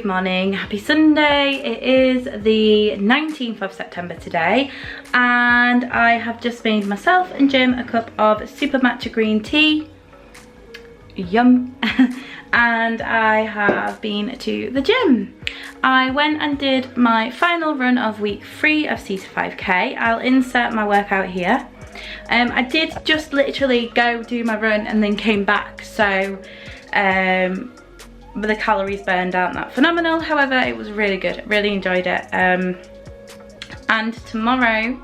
morning, happy Sunday. It is the 19th of September today, and I have just made myself and Jim a cup of super matcha green tea. Yum. And I have been to the gym. I went and did my final run of week 3 of C to 5K. I'll insert my workout here. I did just literally go do my run and then came back, so the calories burned aren't that phenomenal. However, it was really good, really enjoyed it. And tomorrow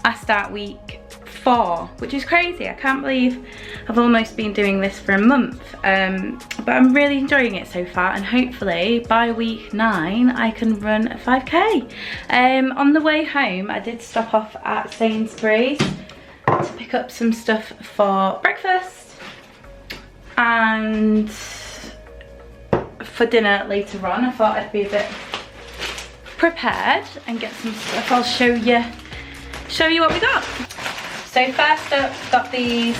I start week 4, which is crazy. I can't believe I've almost been doing this for a month, but I'm really enjoying it so far, and hopefully by week 9 I can run a 5K. On the way home I did stop off at Sainsbury's to pick up some stuff for breakfast and for dinner later on. I thought I'd be a bit prepared and get some stuff. I'll show you what we got. So first up, got these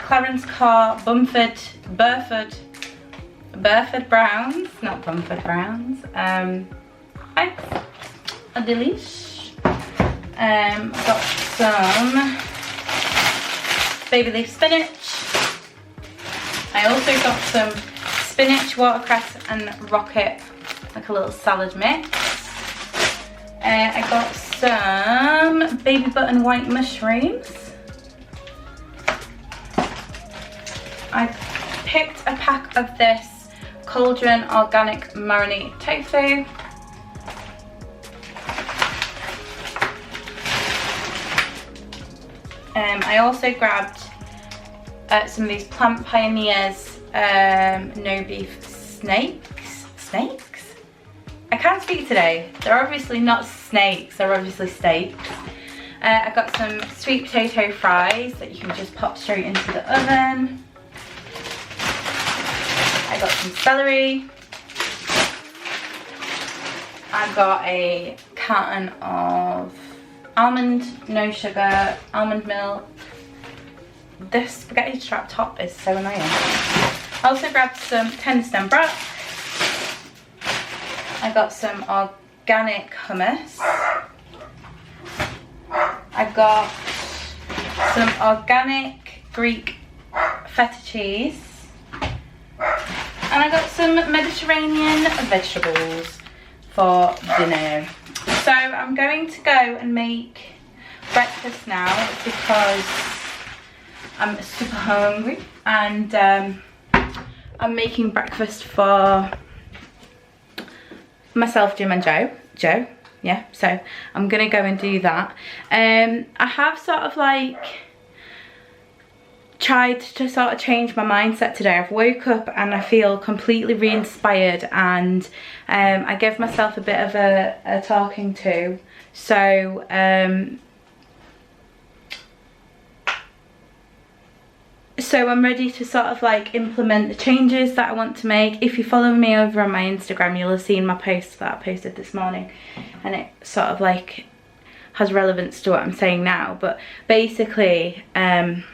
Clarence Carr Burford Browns, not Bumford Browns. Eggs, a delish. Got some baby leaf spinach. I also got some spinach, watercress and rocket, like a little salad mix. I got some baby button white mushrooms. I picked a pack of this Cauldron organic marinade tofu. I also grabbed some of these Plant Pioneers no beef snakes? I can't speak today. They're obviously not snakes, they're obviously steaks. I got some sweet potato fries that you can just pop straight into the oven. I got some celery. I got a carton of almond, no sugar, almond milk. This spaghetti strap top is so annoying. I also grabbed some tender stem broth. I got some organic hummus. I got some organic Greek feta cheese. And I got some Mediterranean vegetables for dinner. So I'm going to go and make breakfast now because I'm super hungry, and I'm making breakfast for myself, Jim and Joe, yeah, so I'm gonna go and do that. I have sort of like tried to sort of change my mindset today. I've woke up and I feel completely re-inspired, and I gave myself a bit of a talking to, so I'm ready to sort of like implement the changes that I want to make. If you follow me over on my Instagram, you'll have seen my post that I posted this morning, and it sort of like has relevance to what I'm saying now. But basically I'm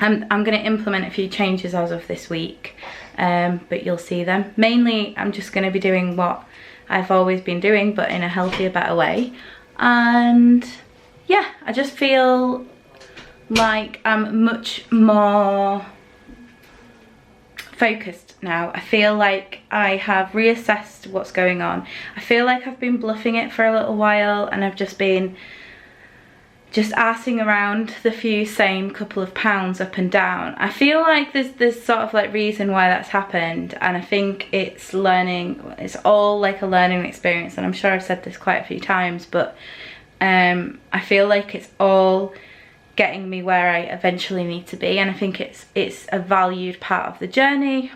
going to implement a few changes as of this week, but you'll see them. Mainly I'm just going to be doing what I've always been doing, but in a healthier, better way. And yeah, I just feel like I'm much more focused now. I feel like I have reassessed what's going on. I feel like I've been bluffing it for a little while, and I've just been arsing around the same couple of pounds up and down. I feel like there's sort of like reason why that's happened, and I think it's all like a learning experience, and I'm sure I've said this quite a few times, but I feel like it's all getting me where I eventually need to be, and I think it's a valued part of the journey.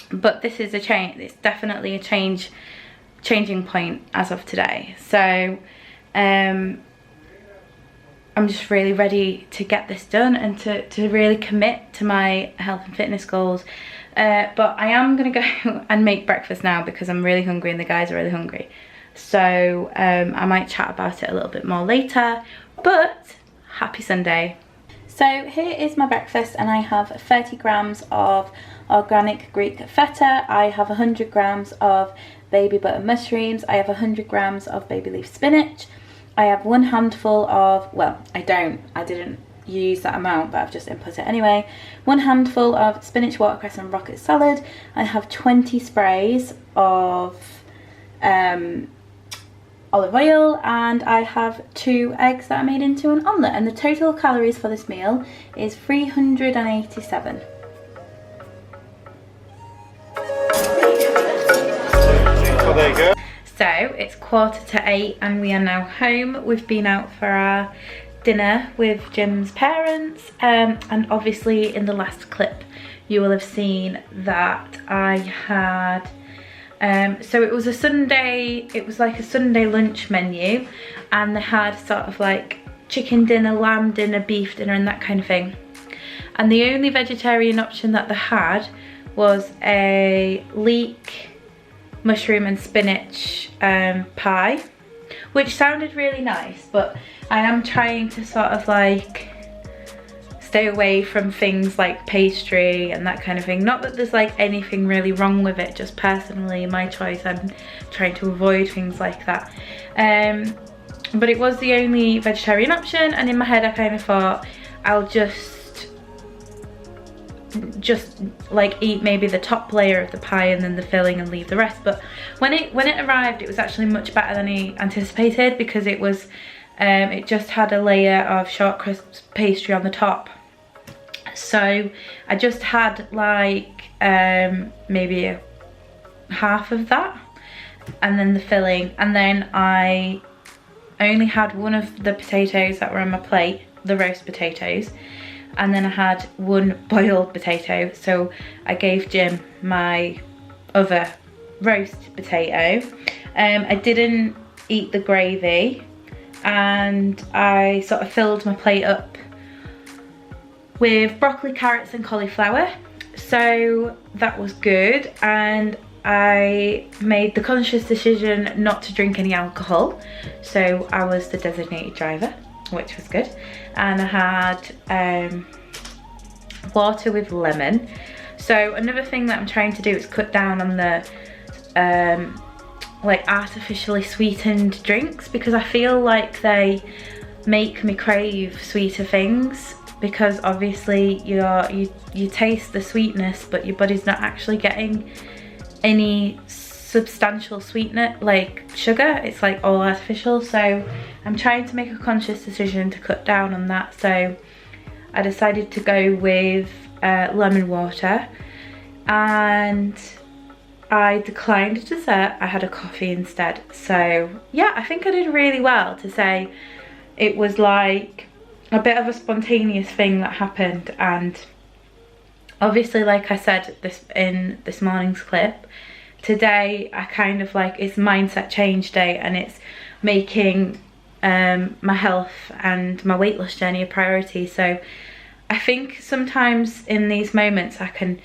But this is a change. It's definitely a changing point as of today. So I'm just really ready to get this done and to really commit to my health and fitness goals. But I am gonna go and make breakfast now because I'm really hungry and the guys are really hungry. So I might chat about it a little bit more later, but happy Sunday. So here is my breakfast, and I have 30 grams of organic Greek feta, I have 100 grams of baby butter mushrooms, I have 100 grams of baby leaf spinach, I have one handful of, well, I didn't use that amount, but I've just input it anyway, one handful of spinach, watercress and rocket salad. I have 20 sprays of olive oil, and I have 2 eggs that I made into an omelette, and the total calories for this meal is 387. So there you go. So it's 7:45 and we are now home. We've been out for our dinner with Jim's parents, and obviously in the last clip you will have seen that I had so it was a Sunday, it was like a Sunday lunch menu, and they had sort of like chicken dinner, lamb dinner, beef dinner and that kind of thing, and the only vegetarian option that they had was a leek, mushroom and spinach pie, which sounded really nice, but I am trying to sort of like stay away from things like pastry and that kind of thing. Not that there's like anything really wrong with it, just personally my choice, I'm trying to avoid things like that. But it was the only vegetarian option, and in my head I kind of thought I'll just like eat maybe the top layer of the pie and then the filling and leave the rest. But when it arrived, it was actually much better than I anticipated, because it was it just had a layer of short crisp pastry on the top. So I just had like maybe half of that, and then the filling, and then I only had one of the potatoes that were on my plate, the roast potatoes, and then I had one boiled potato. So I gave Jim my other roast potato. I didn't eat the gravy, and I sort of filled my plate up with broccoli, carrots and cauliflower, so that was good. And I made the conscious decision not to drink any alcohol, so I was the designated driver, which was good. And I had water with lemon. So another thing that I'm trying to do is cut down on the like artificially sweetened drinks, because I feel like they make me crave sweeter things, because obviously you taste the sweetness but your body's not actually getting any substantial sweetener like sugar. It's like all artificial. So I'm trying to make a conscious decision to cut down on that. So I decided to go with lemon water, and I declined a dessert. I had a coffee instead. So yeah, I think I did really well to say it was like a bit of a spontaneous thing that happened. And obviously, like I said in this morning's clip, today I kind of like, it's mindset change day, and it's making my health and my weight loss journey a priority. So I think sometimes in these moments I can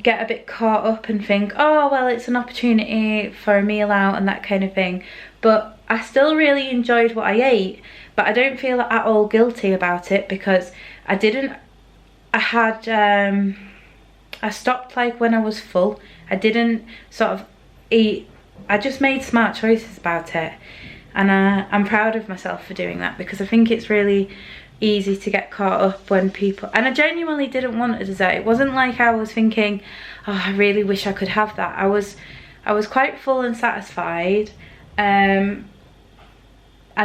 get a bit caught up and think, oh well, it's an opportunity for a meal out and that kind of thing, but I still really enjoyed what I ate. But I don't feel at all guilty about it, because I stopped like when I was full. I didn't sort of eat, I just made smart choices about it, and I'm proud of myself for doing that, because I think it's really easy to get caught up when people, and I genuinely didn't want a dessert. It wasn't like I was thinking, oh I really wish I could have that. I was quite full and satisfied, and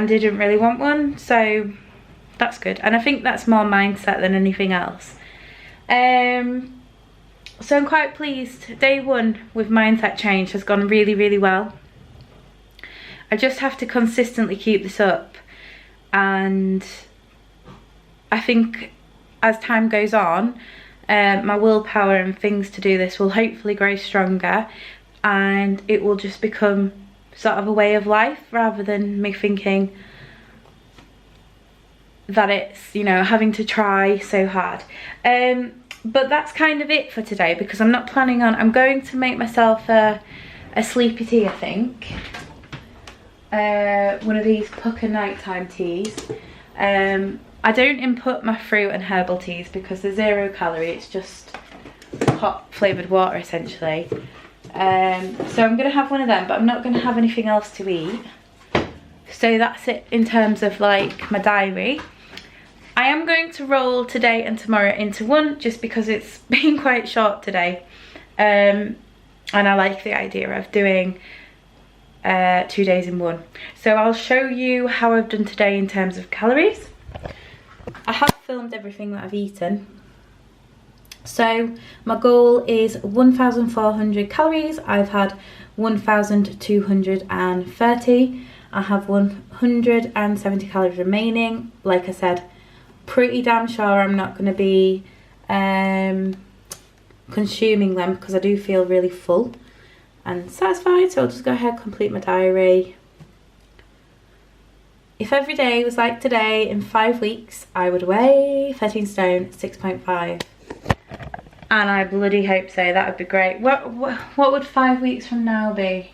didn't really want one, so that's good. And I think that's more mindset than anything else. So I'm quite pleased. Day one with mindset change has gone really, really well. I just have to consistently keep this up, and I think as time goes on, my willpower and things to do this will hopefully grow stronger, and it will just become sort of a way of life, rather than me thinking that it's, you know, having to try so hard. But that's kind of it for today, because I'm not planning on, I'm going to make myself a sleepy tea, I think. One of these pucker nighttime teas. I don't input my fruit and herbal teas because they're 0 calorie. It's just hot flavoured water essentially. So I'm going to have one of them, but I'm not going to have anything else to eat. So that's it in terms of like my diary. I am going to roll today and tomorrow into one just because it's been quite short today. And I like the idea of doing 2 days in one. So I'll show you how I've done today in terms of calories. I have filmed everything that I've eaten. So my goal is 1,400 calories. I've had 1,230. I have 170 calories remaining. Like I said, pretty damn sure I'm not going to be consuming them because I do feel really full and satisfied. So I'll just go ahead and complete my diary. If every day was like today, in 5 weeks I would weigh 13 stone 6.5, and I bloody hope so. That would be great. What would 5 weeks from now be?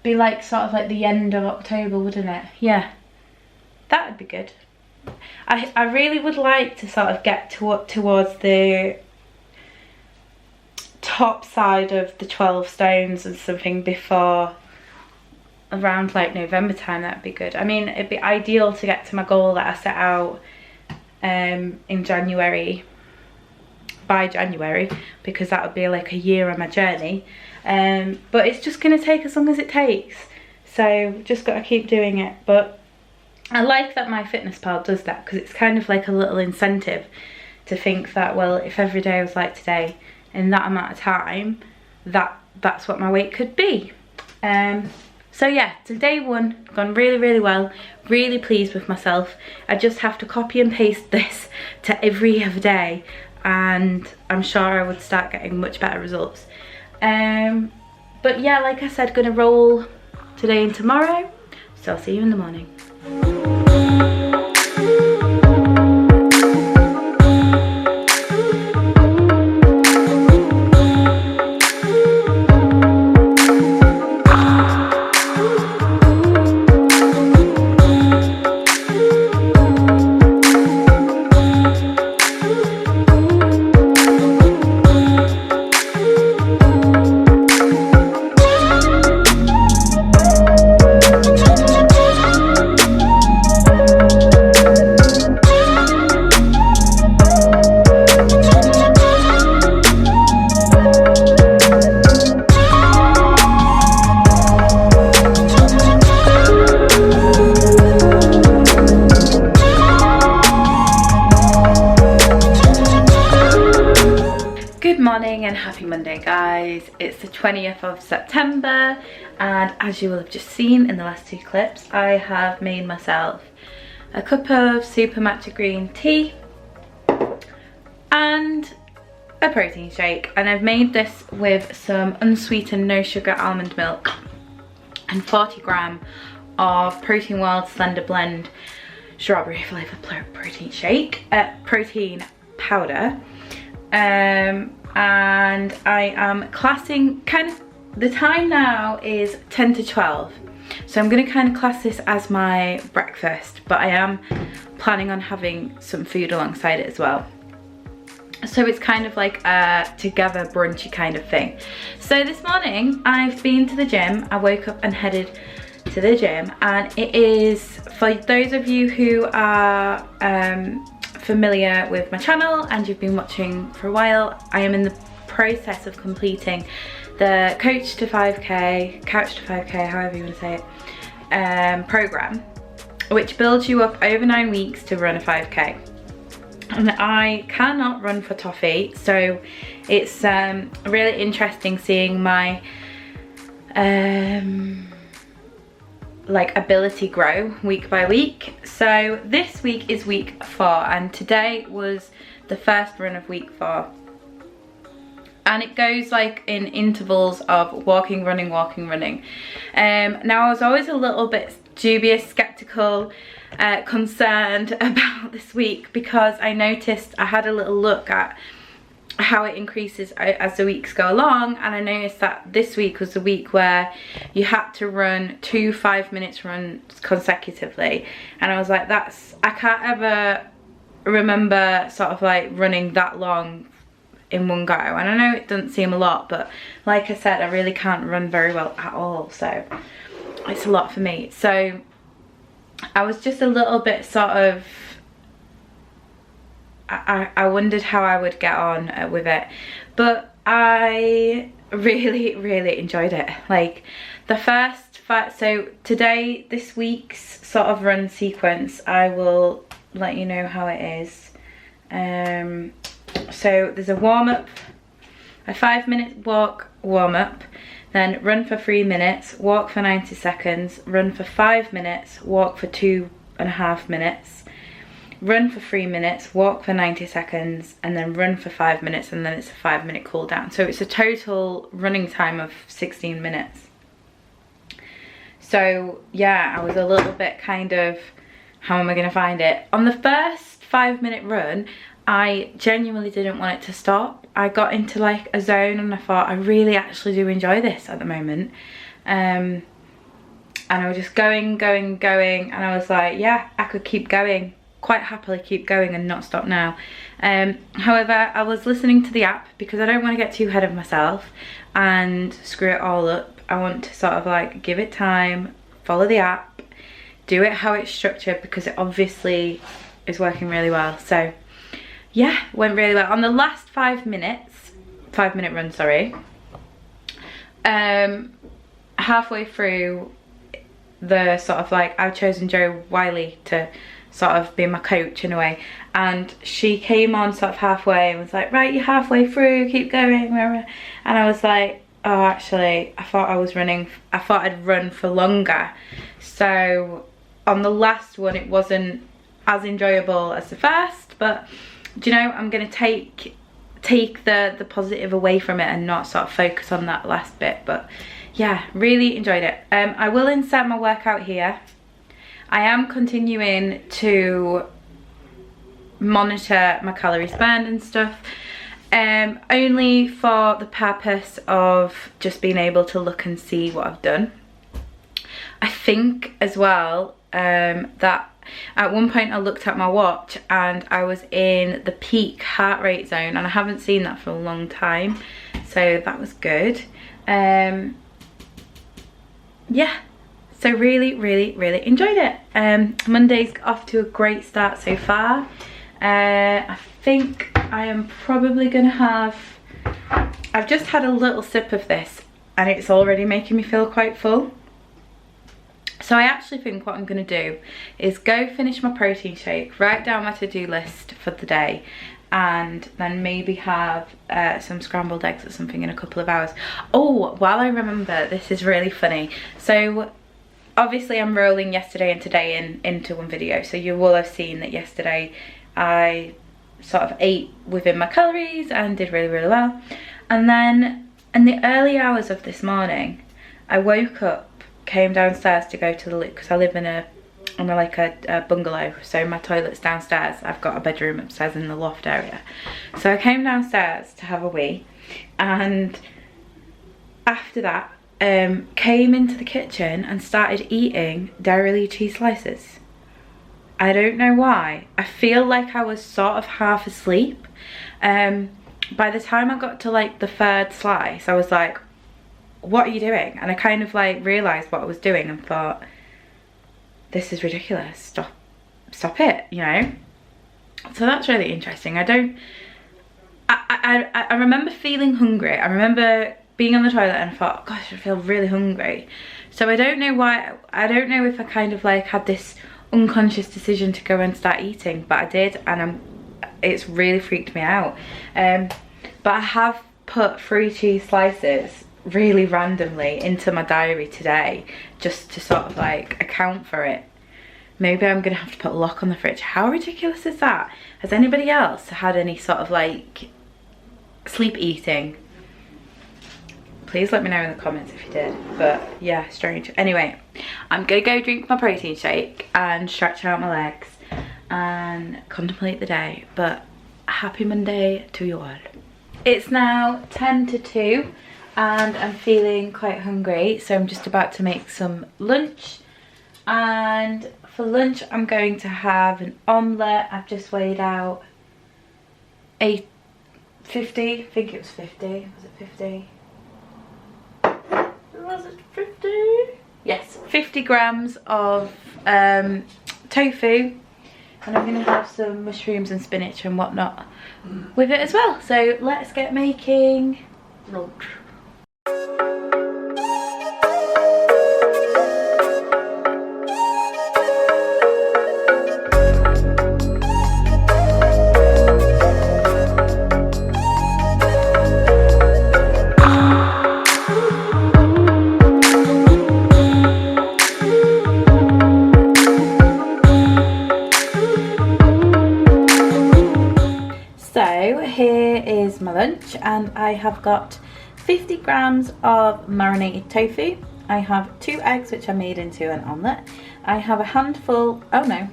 Be like sort of like the end of October, wouldn't it? Yeah, that would be good. I really would like to sort of get towards the top side of the 12 stones and something before around like November time. That'd be good. I mean, it'd be ideal to get to my goal that I set out in January, by January, because that would be like a year on my journey. But it's just going to take as long as it takes, so just got to keep doing it. But I like that MyFitnessPal does that because it's kind of like a little incentive to think that, well, if every day was like today in that amount of time, that's what my weight could be. So yeah, so day one gone really, really well. Really pleased with myself. I just have to copy and paste this to every other day, and I'm sure I would start getting much better results. But yeah, like I said, gonna roll today and tomorrow, so I'll see you in the morning. And happy Monday, guys. It's the 20th of September, and as you will have just seen in the last 2 clips, I have made myself a cup of super matcha green tea and a protein shake, and I've made this with some unsweetened no sugar almond milk and 40 grams of Protein World Slender Blend strawberry flavor protein shake, protein powder. And I am classing kind of, the time now is 10 to 12, so I'm going to kind of class this as my breakfast, but I am planning on having some food alongside it as well. So it's kind of like a together brunchy kind of thing. So this morning I've been to the gym. I woke up and headed to the gym, and it is, for those of you who are familiar with my channel and you've been watching for a while, I am in the process of completing the Couch to 5k, however you want to say it, program, which builds you up over 9 weeks to run a 5k. And I cannot run for toffee, so it's really interesting seeing my like ability grow week by week. So this week is week 4, and today was the first run of week 4, and it goes like in intervals of walking, running, walking, running. Now I was always a little bit dubious, skeptical, concerned about this week, because I noticed, I had a little look at how it increases as the weeks go along, and I noticed that this week was the week where you had to run 2 5-minute runs consecutively, and I was like, I can't ever remember sort of like running that long in one go. And I know it doesn't seem a lot, but like I said, I really can't run very well at all, so it's a lot for me. So I was just a little bit sort of, I wondered how I would get on with it, but I really enjoyed it. Like the first so today, this week's sort of run sequence, I will let you know how it is. So there's a warm-up, a 5-minute walk warm-up, then run for 3 minutes, walk for 90 seconds, run for 5 minutes, walk for 2.5 minutes, run for 3 minutes, walk for 90 seconds, and then run for 5 minutes, and then it's a 5-minute cool down. So it's a total running time of 16 minutes. So yeah, I was a little bit kind of, how am I gonna find it? On the first 5-minute run, I genuinely didn't want it to stop. I got into like a zone and I thought, I really actually do enjoy this at the moment. And I was just going, and I was like, yeah, I could keep going, quite happily keep going and not stop now. However, I was listening to the app because I don't want to get too ahead of myself and screw it all up. I want to sort of like give it time, follow the app, do it how it's structured, because it obviously is working really well. So yeah, went really well. On the last 5 minutes, 5-minute run, sorry, halfway through the sort of like, I've chosen Joe Wiley to sort of be my coach in a way, and she came on sort of halfway and was like, right, you're halfway through, keep going. And I was like, oh, actually, I thought I'd run for longer. So on the last one, it wasn't as enjoyable as the first, but do you know, I'm gonna take the positive away from it and not sort of focus on that last bit. But yeah, really enjoyed it. I will insert my workout here. I am continuing to monitor my calories burned and stuff, only for the purpose of just being able to look and see what I've done. I think as well that at one point I looked at my watch and I was in the peak heart rate zone, and I haven't seen that for a long time, so that was good. Yeah, so really enjoyed it. Monday's off to a great start so far. I think I am probably gonna have, I've just had a little sip of this and it's already making me feel quite full. So I actually think what I'm gonna do is go finish my protein shake, write down my to-do list for the day, and then maybe have some scrambled eggs or something in a couple of hours. Oh, while I remember, this is really funny. So obviously I'm rolling yesterday and today into one video, so you will have seen that yesterday I sort of ate within my calories and did really well. And then in the early hours of this morning, I woke up, came downstairs to go to the loo, because I live in a bungalow, so my toilet's downstairs. I've got a bedroom upstairs in the loft area. So I came downstairs to have a wee, and after that came into the kitchen and started eating dairy cheese slices. I don't know why. I feel like I was sort of half asleep. By the time I got to like the third slice, I was like, what are you doing? And I kind of like realised what I was doing and thought, this is ridiculous, stop it, you know? So that's really interesting. I remember feeling hungry. I remember being on the toilet and I thought, gosh, I feel really hungry. So I don't know why, I don't know if I kind of like had this unconscious decision to go and start eating, but I did, and it's really freaked me out. But I have put 3 cheese slices really randomly into my diary today, just to sort of like account for it. Maybe I'm gonna have to put a lock on the fridge. How ridiculous is that? Has anybody else had any sort of like sleep eating? Please let me know in the comments if you did. But yeah, strange. Anyway, I'm gonna go drink my protein shake and stretch out my legs and contemplate the day. But happy Monday to you all. It's now 10 to 2 and I'm feeling quite hungry, so I'm just about to make some lunch. And for lunch I'm going to have an omelette. I've just weighed out 50, I think it was 50, was it 50? Was it 50? Yes, 50 grams of tofu, and I'm going to have some mushrooms and spinach and whatnot with it as well. So let's get making lunch. So here is my lunch, and I have got 50 grams of marinated tofu. I have 2 eggs which I made into an omelette. I have a handful, oh no,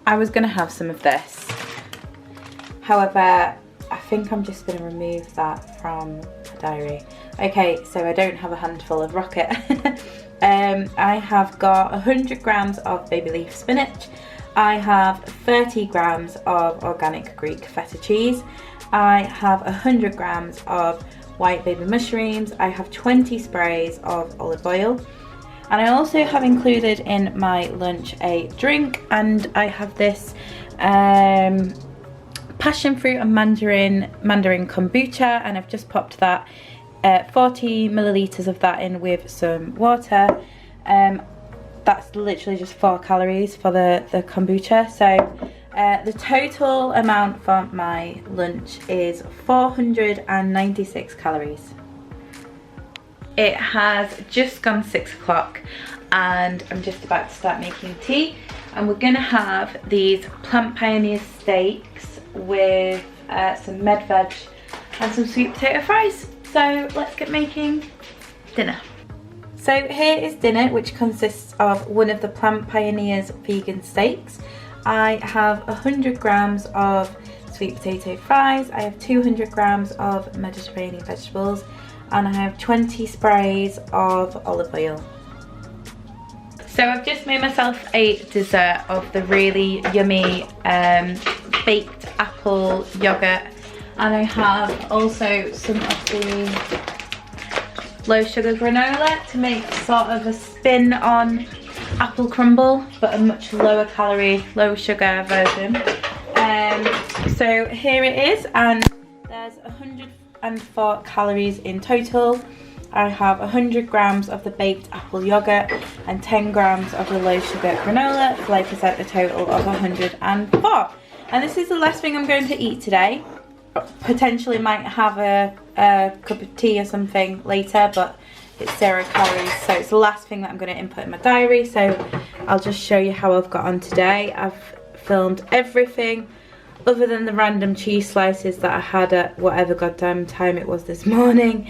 I was going to have some of this. However, I think I'm just going to remove that from the diary. Okay, so I don't have a handful of rocket. I have got 100 grams of baby leaf spinach. I have 30 grams of organic Greek feta cheese. I have 100 grams of white baby mushrooms. I have 20 sprays of olive oil. And I also have included in my lunch a drink, and I have this passion fruit and mandarin kombucha, and I've just popped that 40 millilitres of that in with some water. That's literally just 4 calories for the kombucha. So the total amount for my lunch is 496 calories. It has just gone 6 o'clock and I'm just about to start making tea, and we're gonna have these Plant Pioneer steaks with some med veg and some sweet potato fries. So let's get making dinner. So here is dinner, which consists of one of the Plant Pioneer's vegan steaks. I have 100 grams of sweet potato fries. I have 200 grams of Mediterranean vegetables, and I have 20 sprays of olive oil. So I've just made myself a dessert of the really yummy baked apple yogurt, and I have also some of the low sugar granola to make sort of a spin on apple crumble, but a much lower calorie, low sugar version. So here it is, and there's 104 calories in total. I have 100 grams of the baked apple yogurt and 10 grams of the low sugar granola, for like I said, a total of 104. And this is the last thing I'm going to eat today. Potentially might have a cup of tea or something later, but it's 0 calories, so it's the last thing that I'm going to input in my diary. So I'll just show you how I've got on today. I've filmed everything other than the random cheese slices that I had at whatever goddamn time it was this morning.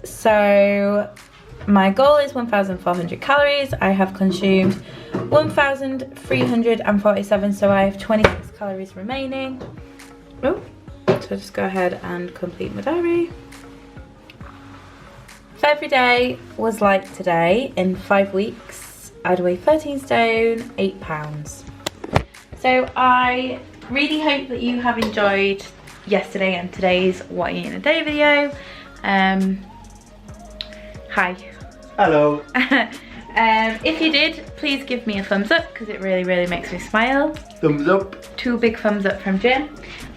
So my goal is 1,400 calories. I have consumed 1,347, so I have 26 calories remaining. Oh, so just go ahead and complete my diary. If every day was like today, in 5 weeks, I'd weigh 13 stone, 8 pounds. So I really hope that you have enjoyed yesterday and today's What You Eat in a Day video. Hi. Hello. If you did, please give me a thumbs up because it really makes me smile. Thumbs up. 2 big thumbs up from Jim.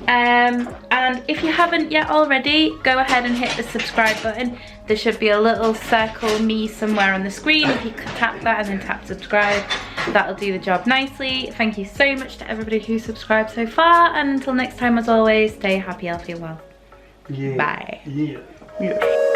And if you haven't yet already, go ahead and hit the subscribe button. There should be a little circle me somewhere on the screen. If you could tap that and then tap subscribe, that'll do the job nicely. Thank you so much to everybody who subscribed so far, and until next time, as always, stay happy, healthy, and well. Yeah. Bye. Yeah. Yeah.